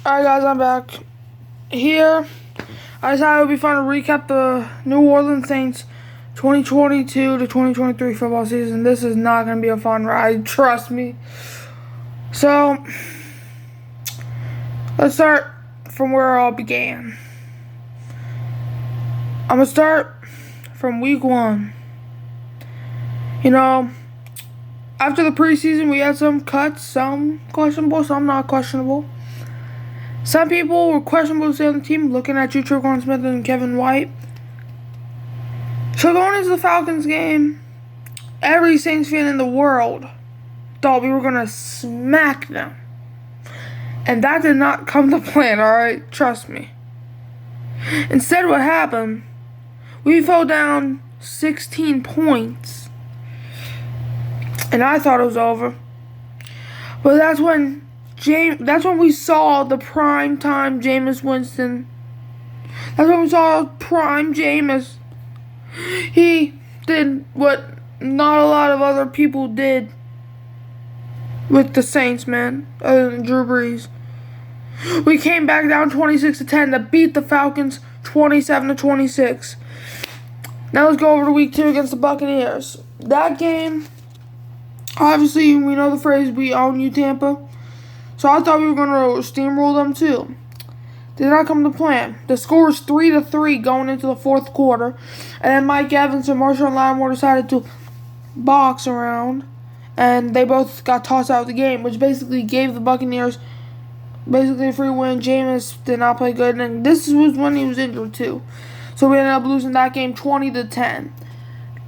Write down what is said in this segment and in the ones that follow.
Alright guys, I'm back. Here, I decided it would be fun to recap the New Orleans Saints 2022 to 2023 football season. This is not going to be a fun ride, trust me. So, let's start from where it all began. I'm going to start from week 1. After the preseason, we had some cuts, some questionable, some not questionable. Some people were questionable to stay on the team, looking at you, Tre'Quan Smith and Kevin White. So going into the Falcons game, every Saints fan in the world thought we were going to smack them. And that did not come to plan, alright? Trust me. Instead, what happened, we fell down 16 points. And I thought it was over. But that's when we saw the prime time Jameis Winston. That's when we saw prime Jameis. He did what not a lot of other people did with the Saints, man, other than Drew Brees. We came back down 26-10 to beat the Falcons 27-26. Now let's go over to week 2 against the Buccaneers. That game, obviously, we know the phrase, we own you, Tampa. So I thought we were going to steamroll them too. Did not come to plan. The score was 3-3 going into the fourth quarter. And then Mike Evans and Marshawn Lattimore decided to box around. And they both got tossed out of the game, which basically gave the Buccaneers basically a free win. Jameis did not play good. And this was when he was injured too. So we ended up losing that game 20-10.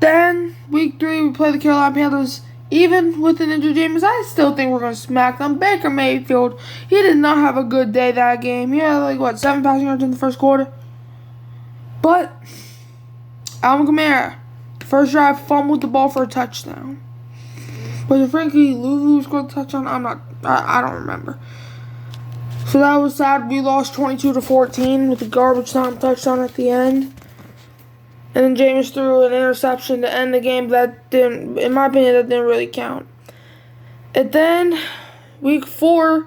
Then, week 3, we played the Carolina Panthers. Even with an injured Jameis, I still think we're going to smack them. Baker Mayfield, he did not have a good day that game. He had 7 passing yards in the first quarter. But Alvin Kamara, first drive, fumbled the ball for a touchdown. Was it Frankie Lulu who scored the touchdown? I don't remember. So that was sad. We lost 22-14 with a garbage time touchdown at the end. And then Jameis threw an interception to end the game, but that didn't, in my opinion, that didn't really count. And then, week 4,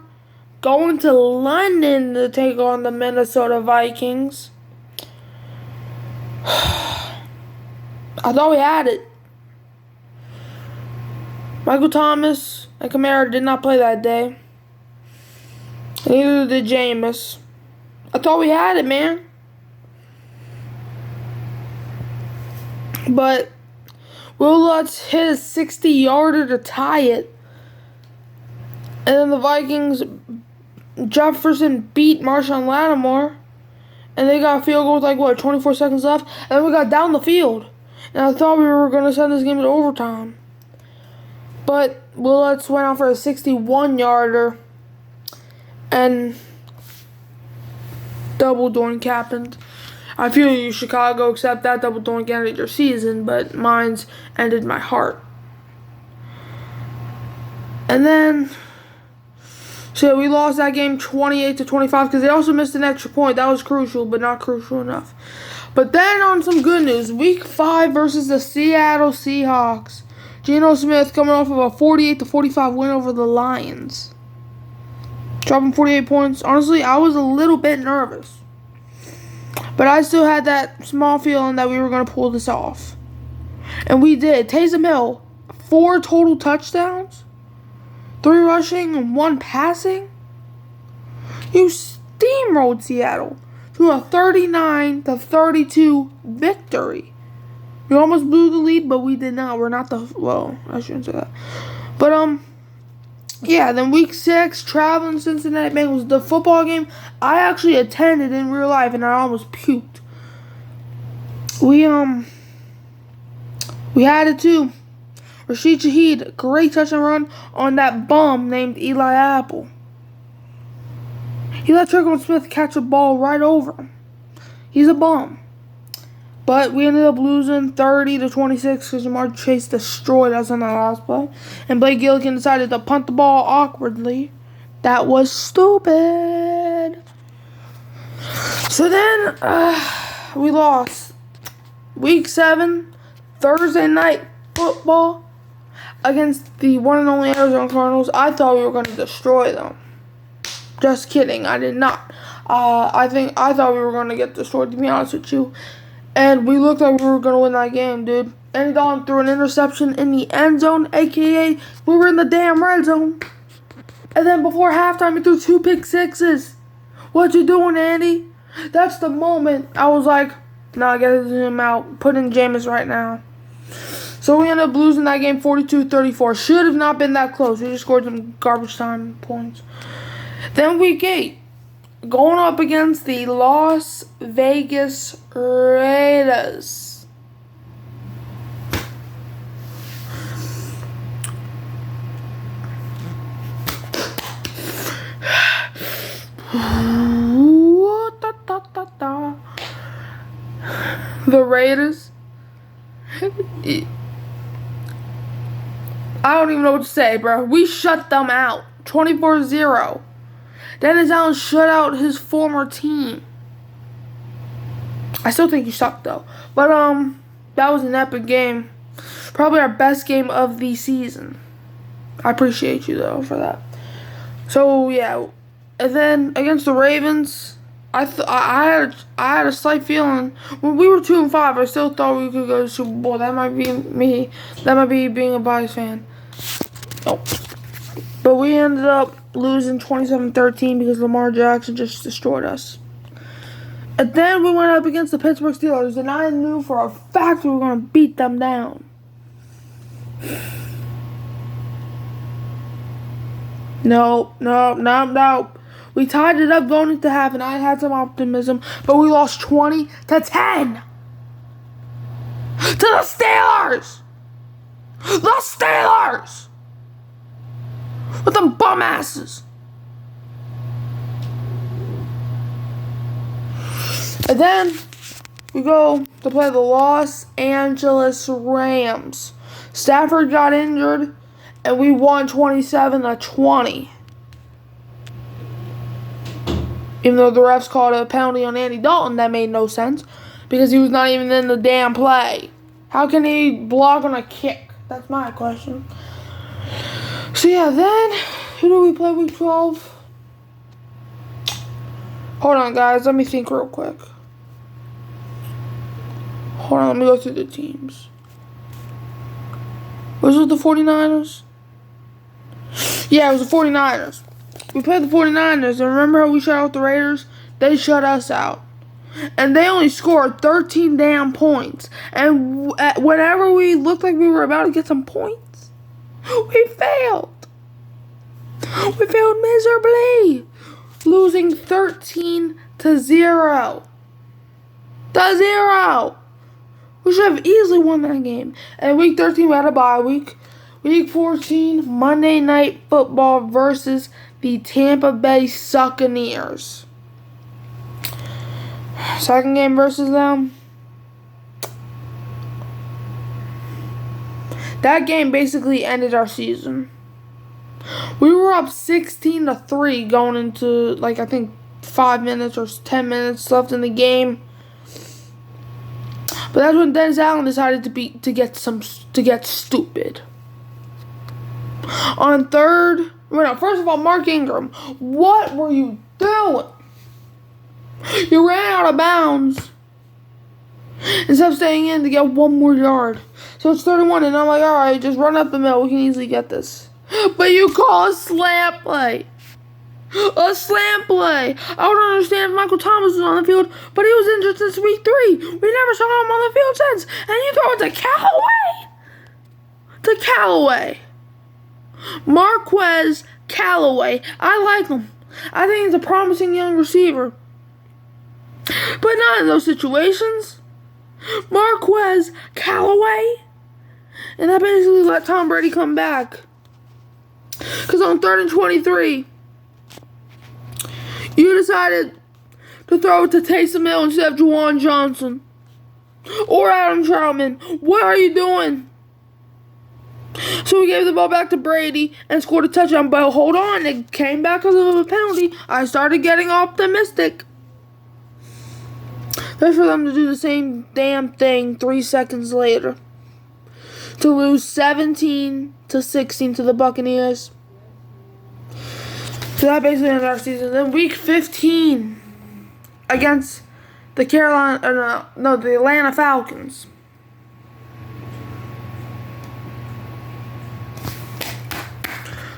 going to London to take on the Minnesota Vikings. I thought we had it. Michael Thomas and Kamara did not play that day. Neither did Jameis. I thought we had it, man. But Will Lutz hit a 60-yarder to tie it. And then the Vikings, Jefferson beat Marshawn Lattimore. And they got a field goal with 24 seconds left. And then we got down the field. And I thought we were going to send this game to overtime. But Will Lutz went out for a 61-yarder. And double doink happened. I feel you, Chicago, except that double doink ended your season, but mine's ended my heart. And then, so we lost that game 28-25 because they also missed an extra point. That was crucial, but not crucial enough. But then on some good news, week 5 versus the Seattle Seahawks. Geno Smith coming off of a 48-45 win over the Lions. Dropping 48 points. Honestly, I was a little bit nervous. But I still had that small feeling that we were going to pull this off. And we did. Taysom Hill, 4 total touchdowns, 3 rushing and 1 passing. You steamrolled Seattle to a 39-32 victory. We almost blew the lead, but we did not. We're not I shouldn't say that. But, yeah, then week 6, traveling Cincinnati Bengals, the football game I actually attended in real life, and I almost puked. We had it too. Rashid Shaheed, great touch and run on that bum named Eli Apple. He let Tre'Quan Smith catch a ball right over him. He's a bum. But we ended up losing 30-26 because Jamar Chase destroyed us on that last play. And Blake Gillikin decided to punt the ball awkwardly. That was stupid. So then, we lost. Week 7, Thursday night football against the one and only Arizona Cardinals. I thought we were going to destroy them. Just kidding. I did not. I thought we were going to get destroyed, to be honest with you. And we looked like we were going to win that game, dude. Andy Dalton threw an interception in the end zone, a.k.a. we were in the damn red zone. And then before halftime, he threw 2 pick sixes. What you doing, Andy? That's the moment I was like, nah, get him out. Put in Jameis right now. So we ended up losing that game 42-34. Should have not been that close. We just scored some garbage time points. Then week 8. Going up against the Las Vegas Raiders. The Raiders. I don't even know what to say, bro. We shut them out. 24-0. Dennis Allen shut out his former team. I still think he sucked, though. But, that was an epic game. Probably our best game of the season. I appreciate you, though, for that. So, yeah. And then, against the Ravens, I had a slight feeling. When we were 2-5, I still thought we could go to the Super Bowl. That might be me. That might be being a biased fan. Nope. But we ended up losing 27-13 because Lamar Jackson just destroyed us. And then we went up against the Pittsburgh Steelers, and I knew for a fact we were going to beat them down. Nope. We tied it up going into half, and I had some optimism, but we lost 20-10 to the Steelers. The Steelers with them bum asses. And then we go to play the Los Angeles Rams. Stafford got injured, and we won 27-20. Even though the refs called a penalty on Andy Dalton, that made no sense because he was not even in the damn play. How can he block on a kick? That's my question. So yeah, then who do we play week 12? Hold on, guys. Let me think real quick. Hold on, let me go through the teams. Was it the 49ers? Yeah, it was the 49ers. We played the 49ers, and remember how we shut out the Raiders? They shut us out. And they only scored 13 damn points. And whenever we looked like we were about to get some points, we failed. We failed miserably. Losing 13-0. To 0. We should have easily won that game. And week 13, we had a bye week. Week 14, Monday Night Football versus the Tampa Bay Buccaneers. Second game versus them. That game basically ended our season. We were up 16-3 going into, like, I think 5 minutes or 10 minutes left in the game. But that's when Dennis Allen decided to get stupid. On third, first of all, Mark Ingram, what were you doing? You ran out of bounds instead of staying in to get 1 more yard. So it's 31, and I'm like, all right, just run up the middle. We can easily get this. But you call a slant play. A slant play. I would understand if Michael Thomas was on the field, but he was injured since week 3. We never saw him on the field since. And you throw it to Callaway? To Callaway. Marquez Callaway. I like him. I think he's a promising young receiver. But not in those situations. Marquez Callaway. And that basically let Tom Brady come back. Because on 3rd and 23, you decided to throw it to Taysom Hill instead of Juwan Johnson. Or Adam Troutman. What are you doing? So we gave the ball back to Brady and scored a touchdown. But hold on, it came back because of a penalty. I started getting optimistic. That's for them to do the same damn thing 3 seconds later. To lose 17-16 to the Buccaneers. So that basically ended our season. Then week 15 against the the Atlanta Falcons.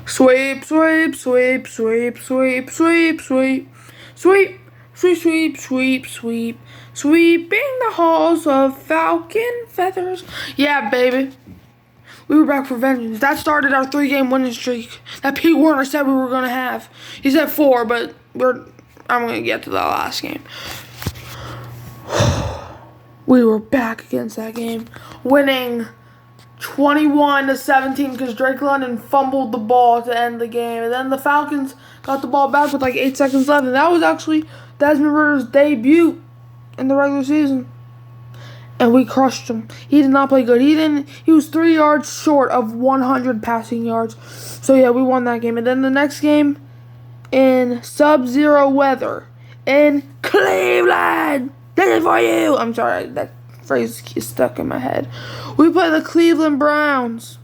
Sweep, sweep, sweep, sweep, sweep, sweep, sweep, sweep, sweep, sweep, sweep, sweep, sweeping the halls of falcon feathers. Yeah, baby. We were back for vengeance. That started our 3-game winning streak that Pete Werner said we were going to have. He said 4, but I'm going to get to the last game. We were back against that game, winning 21-17 because Drake London fumbled the ball to end the game. And then the Falcons got the ball back with like 8 seconds left. And that was actually Desmond Ridder's debut in the regular season. And we crushed him. He did not play good. He was 3 yards short of 100 passing yards. So yeah, we won that game. And then the next game in sub-zero weather in Cleveland. This is for you. I'm sorry, that phrase is stuck in my head. We played the Cleveland Browns.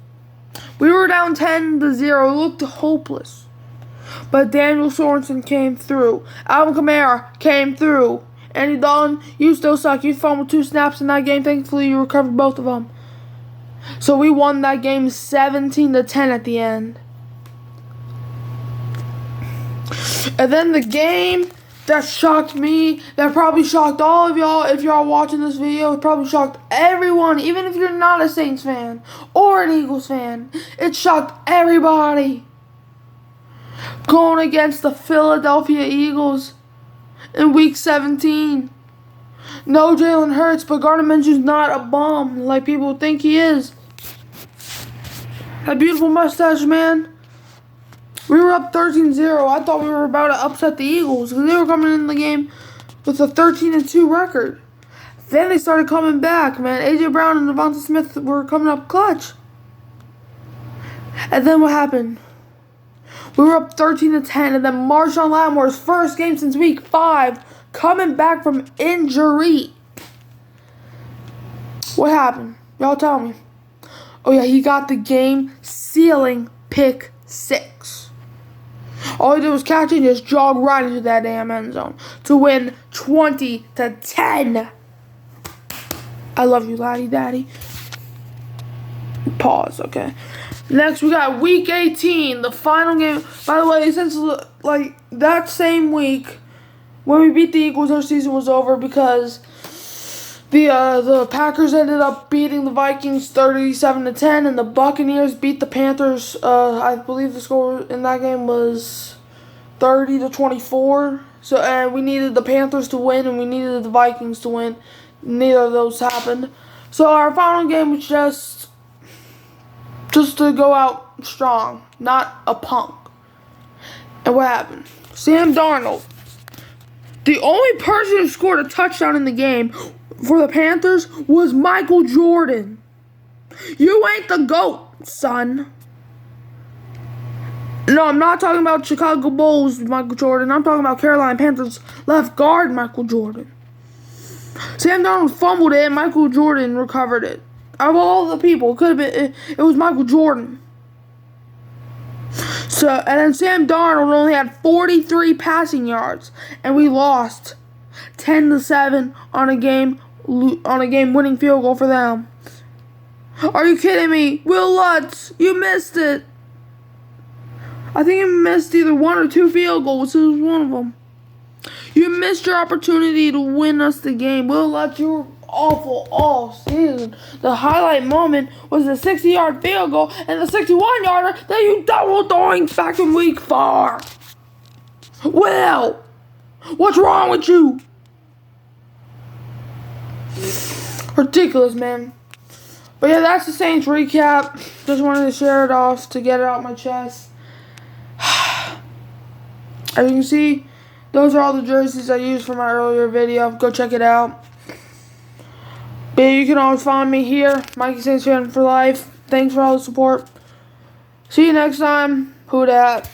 We were down 10-0. It looked hopeless. But Daniel Sorensen came through. Alvin Kamara came through. Andy Dalton, you still suck. You fumbled 2 snaps in that game. Thankfully, you recovered both of them. So we won that game 17-10 at the end. And then the game that shocked me, that probably shocked all of y'all if y'all watching this video, it probably shocked everyone, even if you're not a Saints fan or an Eagles fan. It shocked everybody. Going against the Philadelphia Eagles in week 17. No Jalen Hurts, but Gardner Minshew's not a bum like people think he is. That beautiful mustache, man. We were up 13-0. I thought we were about to upset the Eagles because they were coming in the game with a 13-2 record. Then they started coming back, man. A.J. Brown and Devonta Smith were coming up clutch. And then what happened? We were up 13-10, and then Marshawn Lattimore's first game since week 5, coming back from injury. What happened? Y'all tell me. Oh yeah, he got the game-sealing pick 6. All he did was catch it and just jog right into that damn end zone to win 20-10. I love you, laddie daddy. Pause, okay. Next, we got week 18, the final game. By the way, since like that same week when we beat the Eagles, our season was over because the Packers ended up beating the Vikings 37-10, and the Buccaneers beat the Panthers. I believe the score in that game was 30-24. So, and we needed the Panthers to win, and we needed the Vikings to win. Neither of those happened. So our final game was just to go out strong, not a punk. And what happened? Sam Darnold, the only person who scored a touchdown in the game for the Panthers was Michael Jordan. You ain't the GOAT, son. No, I'm not talking about Chicago Bulls Michael Jordan. I'm talking about Carolina Panthers left guard Michael Jordan. Sam Darnold fumbled it and Michael Jordan recovered it. Of all the people, it could have been it was Michael Jordan. So, and then Sam Darnold only had 43 passing yards, and we lost 10-7 on a game winning field goal for them. Are you kidding me? Will Lutz, you missed it. I think you missed either 1 or 2 field goals. It was one of them. You missed your opportunity to win us the game. Will Lutz, you were awful all season. The highlight moment was the 60-yard field goal and the 61-yarder that you double doinked back in week 4. Will, what's wrong with you? Ridiculous, man. But yeah, that's the Saints recap. Just wanted to share it off to get it out my chest. As you can see, those are all the jerseys I used for my earlier video. Go check it out. But yeah, you can always find me here, Mikey Saints Fan for Life. Thanks for all the support. See you next time. Who dat?